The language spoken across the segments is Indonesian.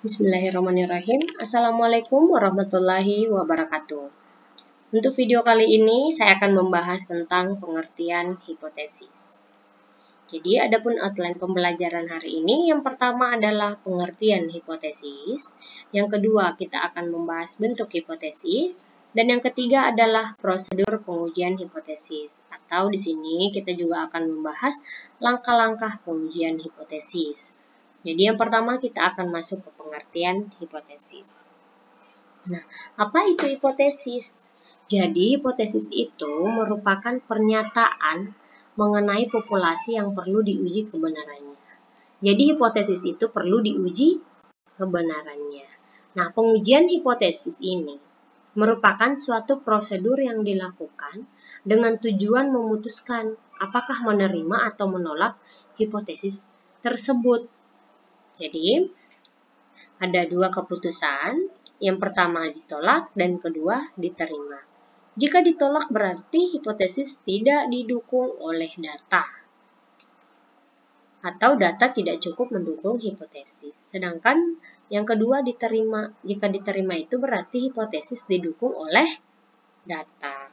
Bismillahirrahmanirrahim. Assalamualaikum warahmatullahi wabarakatuh. Untuk video kali ini saya akan membahas tentang pengertian hipotesis. Jadi adapun outline pembelajaran hari ini, yang pertama adalah pengertian hipotesis, yang kedua kita akan membahas bentuk hipotesis, dan yang ketiga adalah prosedur pengujian hipotesis. Atau di sini kita juga akan membahas langkah-langkah pengujian hipotesis. Jadi yang pertama kita akan masuk ke pengertian hipotesis. Nah, apa itu hipotesis? Jadi hipotesis itu merupakan pernyataan mengenai populasi yang perlu diuji kebenarannya. Jadi hipotesis itu perlu diuji kebenarannya. Nah, pengujian hipotesis ini merupakan suatu prosedur yang dilakukan dengan tujuan memutuskan apakah menerima atau menolak hipotesis tersebut. Jadi, ada dua keputusan, yang pertama ditolak dan kedua diterima. Jika ditolak berarti hipotesis tidak didukung oleh data, atau data tidak cukup mendukung hipotesis. Sedangkan yang kedua diterima, jika diterima itu berarti hipotesis didukung oleh data.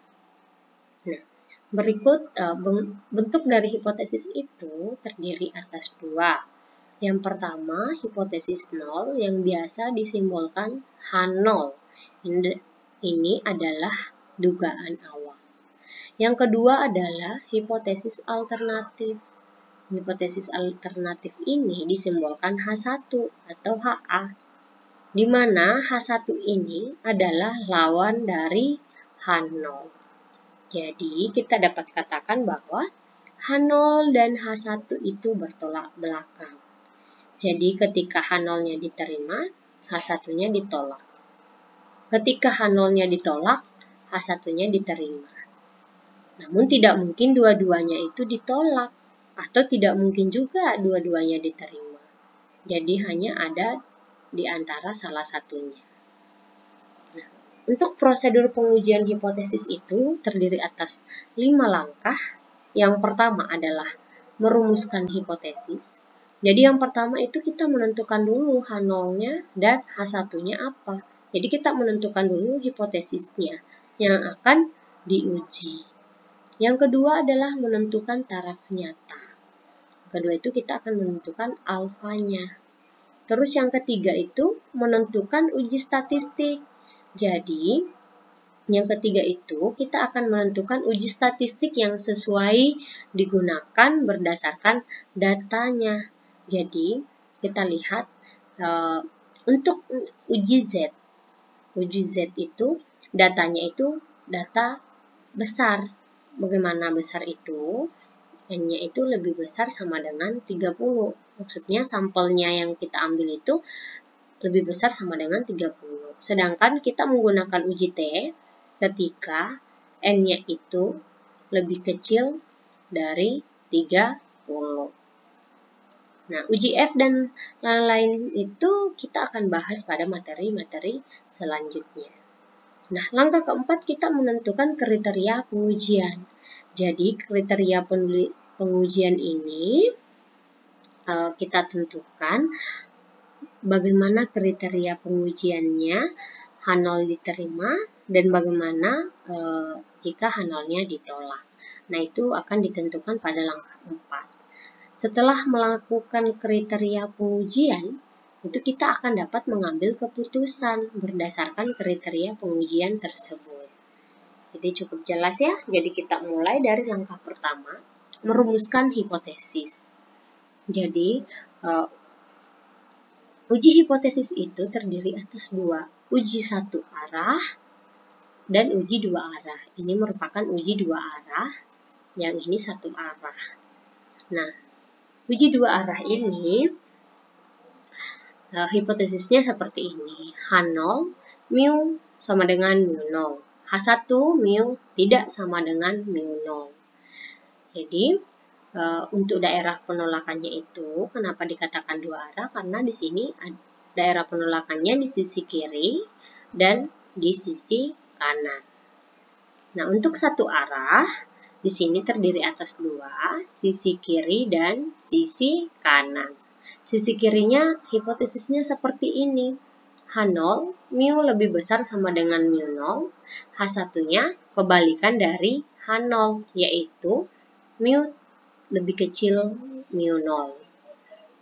Nah, berikut bentuk dari hipotesis itu terdiri atas dua. Yang pertama, hipotesis nol yang biasa disimbolkan H0. Ini adalah dugaan awal. Yang kedua adalah hipotesis alternatif. Hipotesis alternatif ini disimbolkan H1 atau HA, di mana H1 ini adalah lawan dari H0. Jadi, kita dapat katakan bahwa H0 dan H1 itu bertolak belakang. Jadi ketika H0-nya diterima, H1-nya ditolak. Ketika H0-nya ditolak, H1-nya diterima. Namun tidak mungkin dua-duanya itu ditolak, atau tidak mungkin juga dua-duanya diterima. Jadi hanya ada di antara salah satunya. Nah, untuk prosedur pengujian hipotesis itu terdiri atas 5 langkah. Yang pertama adalah merumuskan hipotesis. Jadi yang pertama itu kita menentukan dulu H0-nya dan H1-nya apa. Jadi kita menentukan dulu hipotesisnya yang akan diuji. Yang kedua adalah menentukan taraf nyata. Kedua itu kita akan menentukan alfanya. Terus yang ketiga itu menentukan uji statistik. Jadi yang ketiga itu kita akan menentukan uji statistik yang sesuai digunakan berdasarkan datanya. Jadi, kita lihat untuk uji Z. Uji Z itu datanya itu data besar. Bagaimana besar itu? N-nya itu lebih besar sama dengan 30. Maksudnya sampelnya yang kita ambil itu lebih besar sama dengan 30. Sedangkan kita menggunakan uji T ketika N-nya itu lebih kecil dari 30. Nah, uji F dan lain-lain itu kita akan bahas pada materi-materi selanjutnya. Nah, langkah keempat kita menentukan kriteria pengujian. Jadi, kriteria pengujian ini kita tentukan bagaimana kriteria pengujiannya, H0 diterima, dan bagaimana jika H0-nya ditolak. Nah, itu akan ditentukan pada langkah 4. Setelah melakukan kriteria pengujian, itu kita akan dapat mengambil keputusan berdasarkan kriteria pengujian tersebut. Jadi cukup jelas ya. Jadi kita mulai dari langkah pertama, merumuskan hipotesis. Jadi uji hipotesis itu terdiri atas dua, uji satu arah dan uji dua arah. Ini merupakan uji dua arah, yang ini satu arah. Nah, uji dua arah ini hipotesisnya seperti ini. H0 mu sama dengan mu 0. H1 mu tidak sama dengan mu 0. Jadi untuk daerah penolakannya itu kenapa dikatakan dua arah? Karena di sini daerah penolakannya di sisi kiri dan di sisi kanan. Nah, untuk satu arah di sini terdiri atas dua, sisi kiri dan sisi kanan. sisi kirinya hipotesisnya seperti ini. H0, mu lebih besar sama dengan mu 0. H1-nya kebalikan dari H0, yaitu mu lebih kecil mu 0.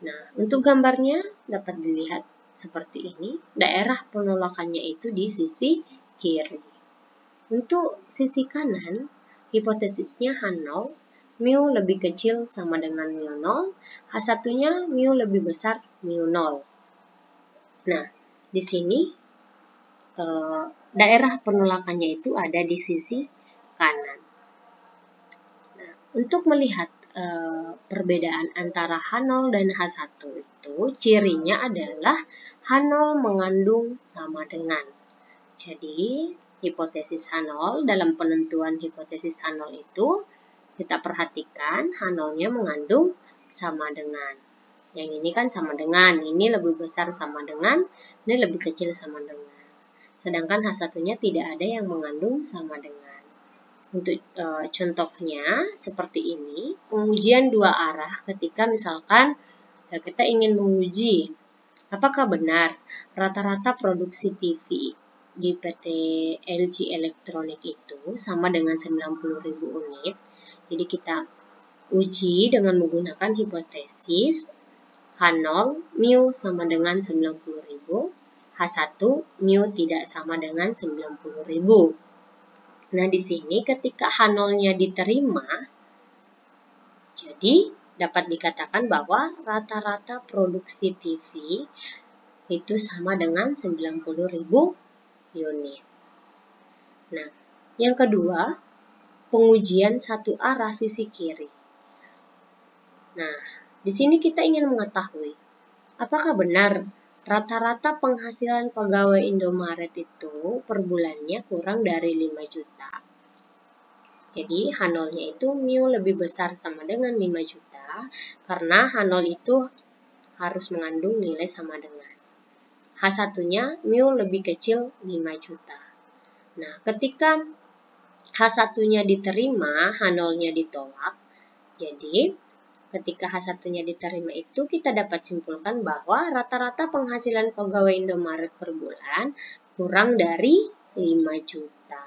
Nah, untuk gambarnya dapat dilihat seperti ini. Daerah penolakannya itu di sisi kiri. Untuk sisi kanan, hipotesisnya H0, mu lebih kecil sama dengan mu 0, H1-nya mu lebih besar mu 0. Nah, di sini daerah penolakannya itu ada di sisi kanan. Nah, untuk melihat perbedaan antara H0 dan H1 itu, cirinya adalah H0 mengandung sama dengan. Jadi, hipotesis H0 dalam penentuan hipotesis H0 itu, kita perhatikan H0-nya mengandung sama dengan. Yang ini kan sama dengan, ini lebih besar sama dengan, ini lebih kecil sama dengan. Sedangkan H1-nya tidak ada yang mengandung sama dengan. Untuk contohnya seperti ini, pengujian dua arah ketika misalkan kita ingin menguji apakah benar rata-rata produksi TV di PT LG Electronics itu sama dengan 90.000 unit. Jadi kita uji dengan menggunakan hipotesis H0 mu sama dengan 90.000, H1 mu tidak sama dengan 90.000. Nah, di sini ketika H0-nya diterima, jadi dapat dikatakan bahwa rata-rata produksi TV itu sama dengan 90.000 unit. Nah, yang kedua, pengujian satu arah sisi kiri. Nah, di sini kita ingin mengetahui apakah benar rata-rata penghasilan pegawai Indomaret itu per bulannya kurang dari 5 juta. Jadi H0-nya itu mu lebih besar sama dengan 5 juta karena H0 itu harus mengandung nilai sama dengan. H1-nya mu lebih kecil 5 juta. Nah, ketika H1-nya diterima, H0-nya ditolak. Jadi, ketika H1-nya diterima itu kita dapat simpulkan bahwa rata-rata penghasilan pegawai Indomaret per bulan kurang dari 5 juta.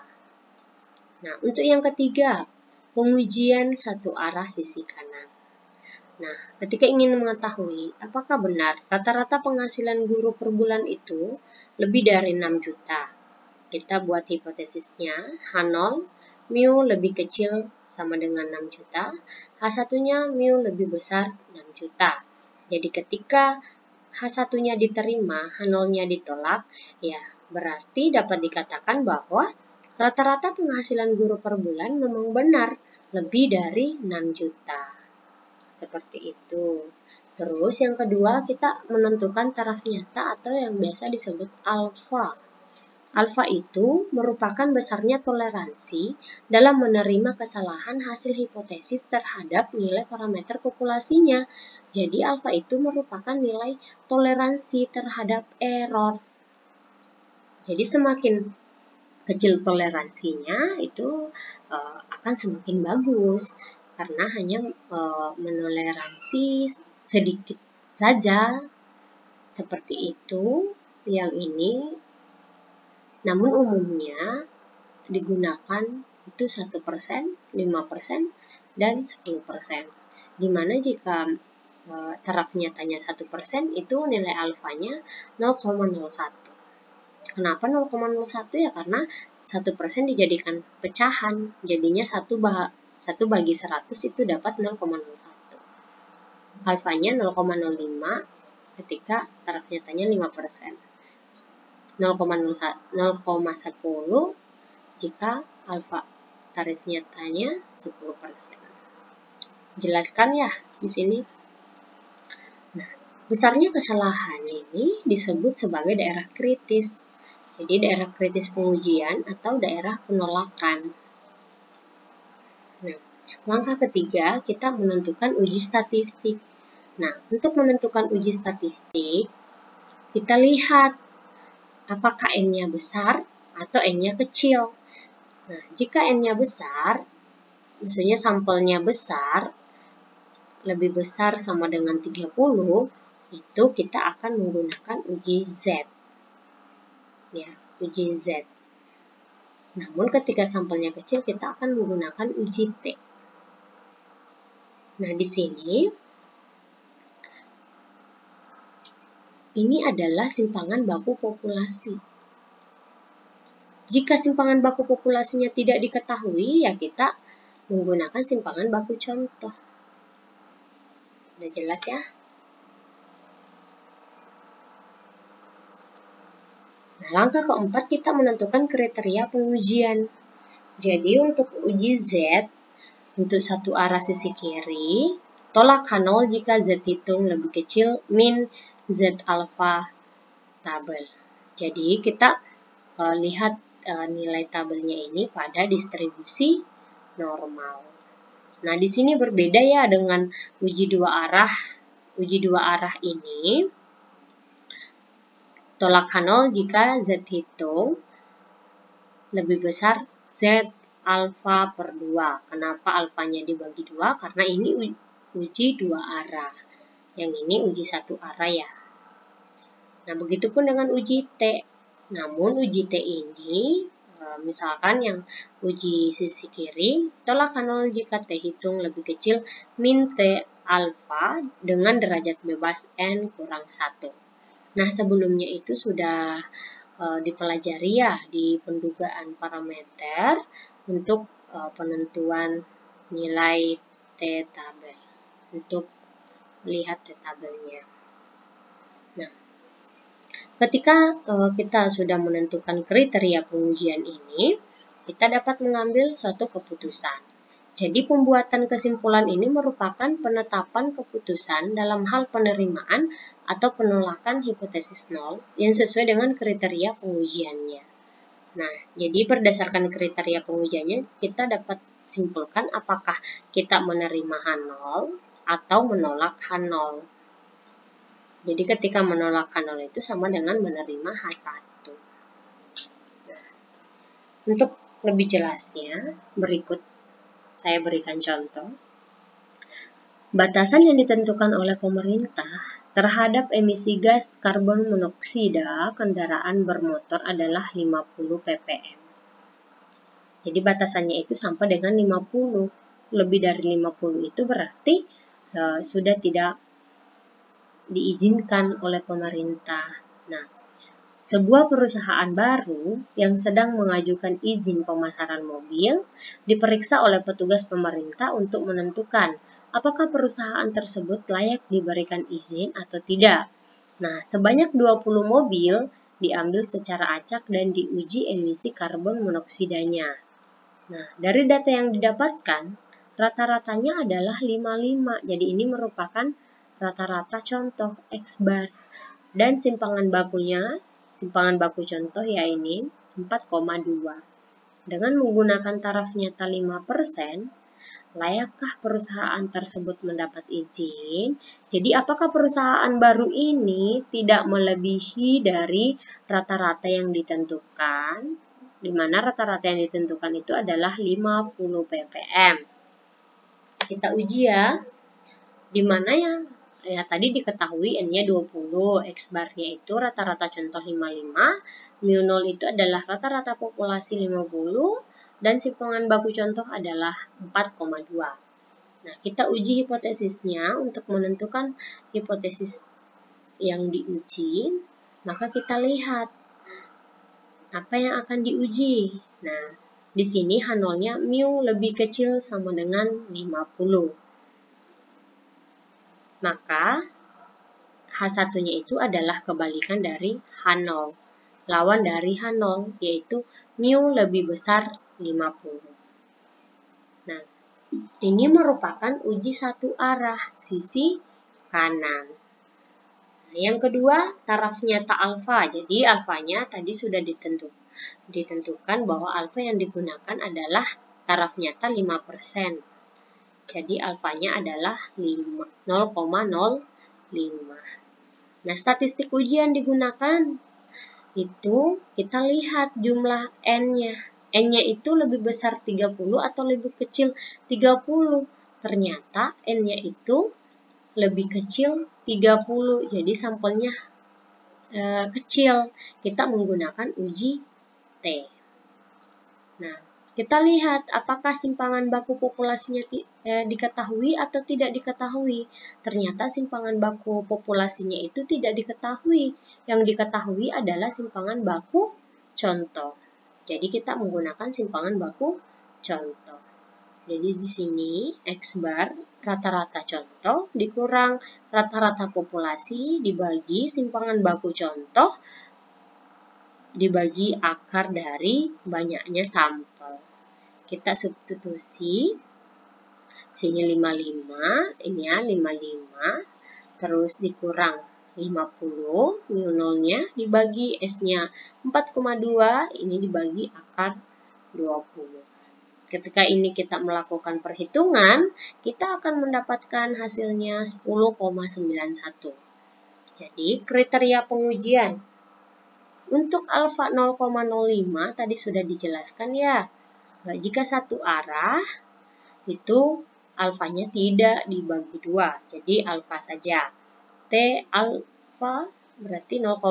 Nah, untuk yang ketiga, pengujian satu arah sisi kanan. Nah, ketika ingin mengetahui apakah benar rata-rata penghasilan guru per bulan itu lebih dari 6 juta, kita buat hipotesisnya H0 mu lebih kecil sama dengan 6 juta, H1-nya mu lebih besar 6 juta. Jadi ketika H1-nya diterima, H0-nya ditolak, ya berarti dapat dikatakan bahwa rata-rata penghasilan guru per bulan memang benar lebih dari 6 juta. Seperti itu. Terus yang kedua kita menentukan taraf nyata atau yang biasa disebut alfa. Alfa itu merupakan besarnya toleransi dalam menerima kesalahan hasil hipotesis terhadap nilai parameter populasinya. Jadi alfa itu merupakan nilai toleransi terhadap error. Jadi semakin kecil toleransinya itu akan semakin bagus karena hanya menoleransi sedikit saja. Seperti itu. Yang ini namun umumnya digunakan itu 1%, 5%, dan 10%. Dimana jika taraf nyatanya 1% itu nilai alfanya 0,01. Kenapa 0,01? Ya karena 1% dijadikan pecahan, jadinya 1 bagi 100 itu dapat 0,01. Alfanya 0,05 ketika taraf nyatanya 5%. 0,10 jika alfa tarif nyatanya 10%. Jelaskan ya di sini. Nah, besarnya kesalahan ini disebut sebagai daerah kritis. Jadi daerah kritis pengujian atau daerah penolakan. Nah, langkah ketiga kita menentukan uji statistik. Nah, untuk menentukan uji statistik, kita lihat apakah N-nya besar atau N-nya kecil. Nah, jika N-nya besar, maksudnya sampelnya besar, lebih besar sama dengan 30, itu kita akan menggunakan uji Z. Ya, uji Z. Namun ketika sampelnya kecil kita akan menggunakan uji T. Nah, di sini ini adalah simpangan baku populasi. Jika simpangan baku populasinya tidak diketahui, ya kita menggunakan simpangan baku contoh. Udah jelas ya? Nah, langkah keempat kita menentukan kriteria pengujian. Jadi untuk uji Z, untuk satu arah sisi kiri, tolak H0 jika Z hitung lebih kecil min Z alfa tabel. Jadi kita lihat nilai tabelnya ini pada distribusi normal. Nah, di sini berbeda ya dengan uji dua arah. Uji dua arah ini tolak H0 jika Z hitung lebih besar Z alfa per 2. Kenapa alfanya dibagi 2? Karena ini uji dua arah. Yang ini uji satu arah ya. Nah, begitupun dengan uji T. Namun uji T ini, misalkan yang uji sisi kiri, tolak H0 jika T hitung lebih kecil min T alfa dengan derajat bebas N kurang 1. Nah, sebelumnya itu sudah dipelajari ya di pendugaan parameter untuk penentuan nilai T tabel. Untuk lihat T tabelnya. Nah, ketika kita sudah menentukan kriteria pengujian ini, kita dapat mengambil suatu keputusan. Jadi pembuatan kesimpulan ini merupakan penetapan keputusan dalam hal penerimaan atau penolakan hipotesis nol yang sesuai dengan kriteria pengujiannya. Nah, jadi berdasarkan kriteria pengujiannya, kita dapat simpulkan apakah kita menerima H0 atau menolak H0. Jadi ketika menolak H0 itu sama dengan menerima H1. Nah, untuk lebih jelasnya, berikut saya berikan contoh. Batasan yang ditentukan oleh pemerintah terhadap emisi gas karbon monoksida kendaraan bermotor adalah 50 ppm. Jadi batasannya itu sampai dengan 50. Lebih dari 50 itu berarti sudah tidak diizinkan oleh pemerintah. Nah, sebuah perusahaan baru yang sedang mengajukan izin pemasaran mobil diperiksa oleh petugas pemerintah untuk menentukan apakah perusahaan tersebut layak diberikan izin atau tidak. Nah, sebanyak 20 mobil diambil secara acak dan diuji emisi karbon monoksidanya. Nah, dari data yang didapatkan, rata-ratanya adalah 55. Jadi ini merupakan rata-rata contoh X bar. Dan simpangan baku contoh ya ini 4,2. Dengan menggunakan taraf nyata 5%, layakkah perusahaan tersebut mendapat izin? Jadi apakah perusahaan baru ini tidak melebihi dari rata-rata yang ditentukan? Di mana rata-rata yang ditentukan itu adalah 50 ppm. Kita uji ya. Di mana ya tadi diketahui N-nya 20, X bar-nya itu rata-rata contoh 55, mu 0 itu adalah rata-rata populasi 50, dan simpangan baku contoh adalah 4,2. Nah, kita uji hipotesisnya untuk menentukan hipotesis yang diuji, maka kita lihat apa yang akan diuji. Nah, di sini H0-nya mu lebih kecil sama dengan 50. Maka H1-nya itu adalah kebalikan dari H0. Lawan dari H0 yaitu mu lebih besar 50. Nah, ini merupakan uji satu arah sisi kanan. Nah, yang kedua, taraf nyata alfa. Jadi alfanya tadi sudah ditentukan bahwa alfa yang digunakan adalah taraf nyata 5%. Jadi alfanya adalah 0,05. Nah, statistik ujian digunakan itu kita lihat jumlah N-nya. N-nya itu lebih besar 30 atau lebih kecil 30. Ternyata N-nya itu lebih kecil 30, jadi sampelnya kecil. Kita menggunakan uji T. Nah, kita lihat apakah simpangan baku populasinya diketahui atau tidak diketahui. Ternyata simpangan baku populasinya itu tidak diketahui. Yang diketahui adalah simpangan baku contoh. Jadi kita menggunakan simpangan baku contoh. Jadi di sini X bar rata-rata contoh dikurang rata-rata populasi dibagi simpangan baku contoh dibagi akar dari banyaknya sampel. Kita substitusi. Sini 55, ini ya 55. Terus dikurang 50, mu nolnya dibagi S-nya 4,2, ini dibagi akar 20. Ketika ini kita melakukan perhitungan, kita akan mendapatkan hasilnya 10,91. Jadi kriteria pengujian untuk alfa 0,05 tadi sudah dijelaskan ya. Jika satu arah itu alfanya tidak dibagi 2, jadi alfa saja. T alfa berarti 0,05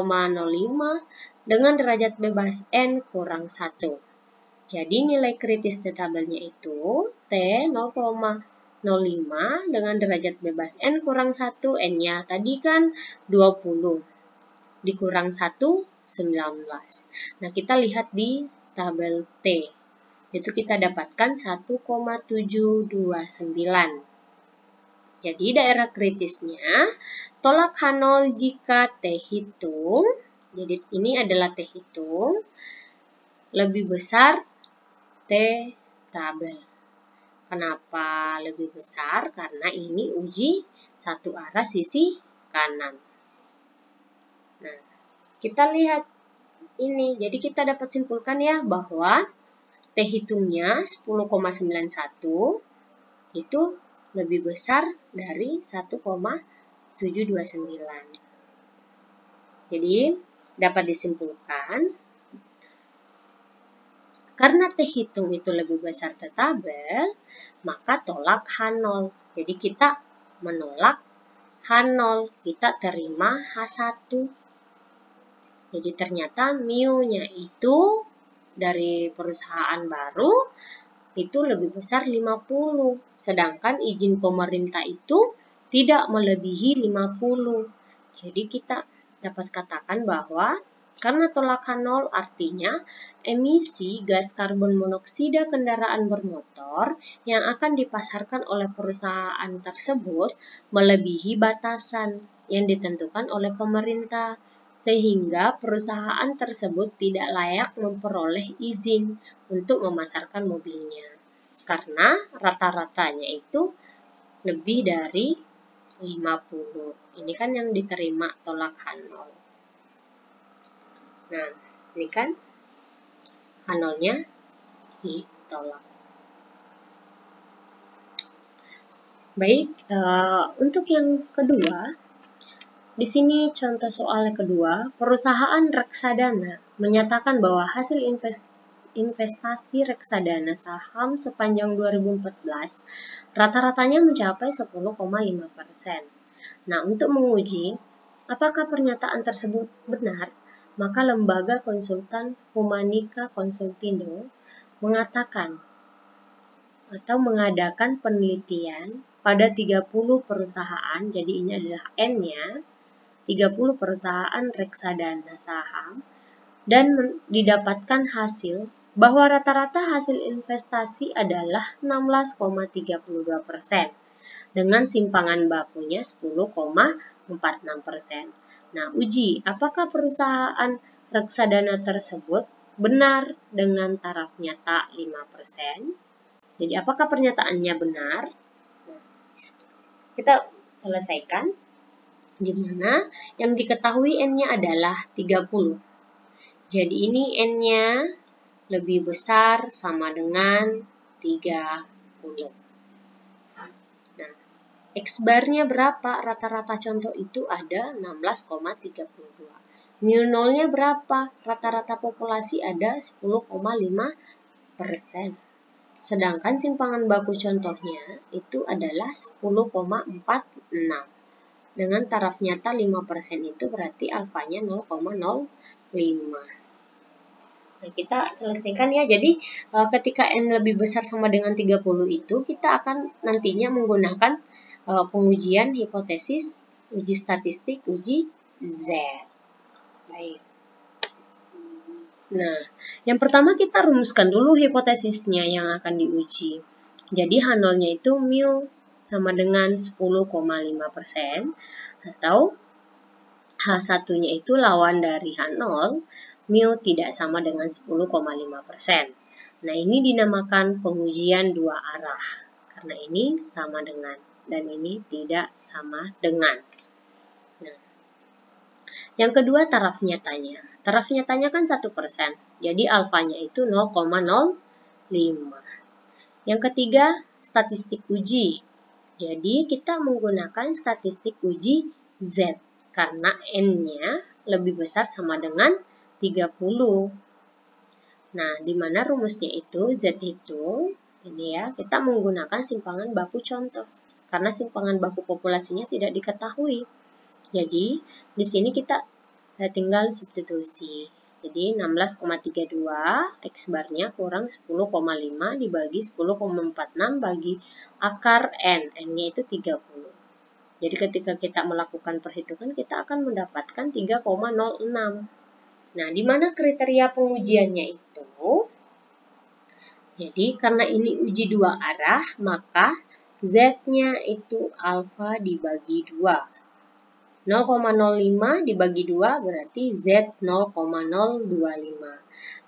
dengan derajat bebas N kurang 1. Jadi nilai kritis di tabelnya itu T 0,05 dengan derajat bebas N kurang 1, N-nya tadi kan 20, dikurang 1, 19. Nah, kita lihat di tabel T. Itu kita dapatkan 1,729. Jadi daerah kritisnya tolak H0 jika T hitung, jadi ini adalah T hitung, lebih besar T tabel. Kenapa lebih besar? Karena ini uji satu arah sisi kanan. Nah, kita lihat ini. Jadi kita dapat simpulkan ya bahwa T hitungnya 10,91 itu lebih besar dari 1,729. Jadi dapat disimpulkan karena T hitung itu lebih besar T tabel, maka tolak H0. Jadi kita menolak H0, kita terima H1. Jadi ternyata mu-nya itu dari perusahaan baru itu lebih besar 50. Sedangkan izin pemerintah itu tidak melebihi 50. Jadi kita dapat katakan bahwa karena tolak H0 artinya emisi gas karbon monoksida kendaraan bermotor yang akan dipasarkan oleh perusahaan tersebut melebihi batasan yang ditentukan oleh pemerintah, sehingga perusahaan tersebut tidak layak memperoleh izin untuk memasarkan mobilnya. Karena rata-ratanya itu lebih dari 50. Ini kan yang diterima tolak H0. Nah, ini kan H0-nya ditolak. Baik, untuk yang kedua, di sini contoh soal yang kedua, perusahaan reksadana menyatakan bahwa hasil investasi reksadana saham sepanjang 2014 rata-ratanya mencapai 10,5%. Nah, untuk menguji apakah pernyataan tersebut benar, maka lembaga konsultan Humanica Consultindo mengatakan atau mengadakan penelitian pada 30 perusahaan, jadi ini adalah N-nya, 30 perusahaan reksadana saham, dan didapatkan hasil bahwa rata-rata hasil investasi adalah 16,32% dengan simpangan bakunya 10,46%. Nah, uji apakah perusahaan reksadana tersebut benar dengan taraf nyata 5%. Jadi apakah pernyataannya benar? Nah, kita selesaikan. Di mana yang diketahui N-nya adalah 30. Jadi ini N-nya lebih besar sama dengan 30. Nah, X-bar-nya berapa? Rata-rata contoh itu ada 16,32. Mu nolnya berapa? Rata-rata populasi ada 10,5%. Sedangkan simpangan baku contohnya itu adalah 10,46. dengan taraf nyata 5% itu berarti alfanya 0,05. Nah, kita selesaikan ya. Jadi ketika N lebih besar sama dengan 30 itu kita akan nantinya menggunakan pengujian hipotesis, uji statistik, uji Z. Baik. Nah, yang pertama kita rumuskan dulu hipotesisnya yang akan diuji. Jadi H0-nya itu mu sama dengan 10,5% atau H1-nya itu lawan dari H0, mu tidak sama dengan 10,5%. Nah, ini dinamakan pengujian dua arah. Karena ini sama dengan dan ini tidak sama dengan. Nah, yang kedua taraf nyatanya. Taraf nyatanya kan 1%. Jadi alfanya itu 0,05. Yang ketiga statistik uji. Jadi kita menggunakan statistik uji Z karena N-nya lebih besar sama dengan 30. Nah, di mana rumusnya itu Z itu ini ya, kita menggunakan simpangan baku contoh karena simpangan baku populasinya tidak diketahui. Jadi, di sini kita tinggal substitusi. Jadi 16,32 X barnya kurang 10,5 dibagi 10,46 bagi akar N. N-nya itu 30. Jadi ketika kita melakukan perhitungan kita akan mendapatkan 3,06. Nah, di mana kriteria pengujiannya itu? Jadi, karena ini uji dua arah, maka Z-nya itu alfa dibagi 2. 0,05 dibagi 2 berarti Z 0,025.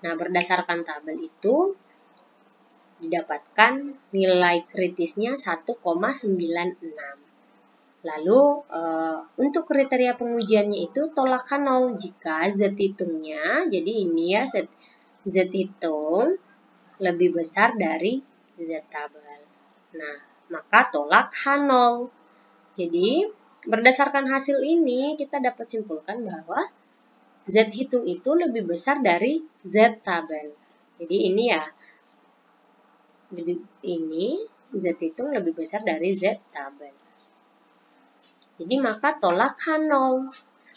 Nah, berdasarkan tabel itu, didapatkan nilai kritisnya 1,96. Lalu untuk kriteria pengujiannya itu tolak H0 jika Z hitungnya, jadi ini ya Z hitung lebih besar dari Z tabel. Nah, maka tolak H0. Jadi berdasarkan hasil ini kita dapat simpulkan bahwa Z hitung itu lebih besar dari Z tabel. Jadi ini ya, ini Z hitung lebih besar dari Z tabel. Jadi maka tolak H0.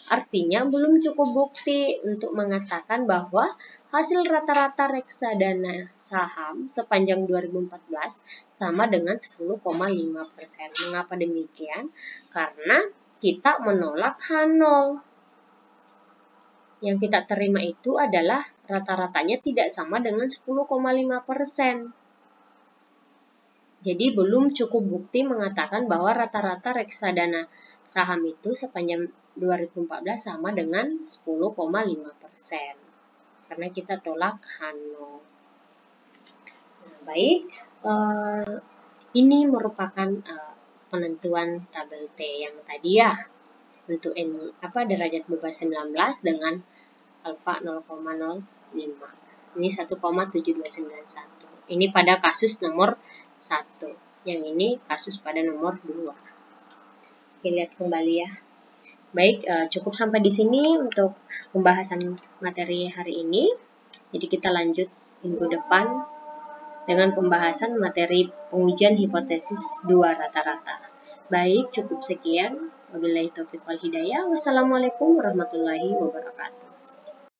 Artinya belum cukup bukti untuk mengatakan bahwa hasil rata-rata reksadana saham sepanjang 2014 sama dengan 10,5%. Mengapa demikian? Karena kita menolak H0. Yang kita terima itu adalah rata-ratanya tidak sama dengan 10,5%. Jadi belum cukup bukti mengatakan bahwa rata-rata reksadana saham itu sepanjang 2014 sama dengan 10,5%. Karena kita tolak H0. Nah, baik, ini merupakan penentuan tabel T yang tadi ya. Untuk derajat bebas 19 dengan alfa 0,05. Ini 1,7291. Ini pada kasus nomor 1. Yang ini kasus pada nomor 2. Oke, lihat kembali ya. Baik, cukup sampai di sini untuk pembahasan materi hari ini. Jadi kita lanjut minggu depan dengan pembahasan materi pengujian hipotesis dua rata-rata. Baik, cukup sekian. Wabillahi taufiq wal hidayah. Wassalamualaikum warahmatullahi wabarakatuh.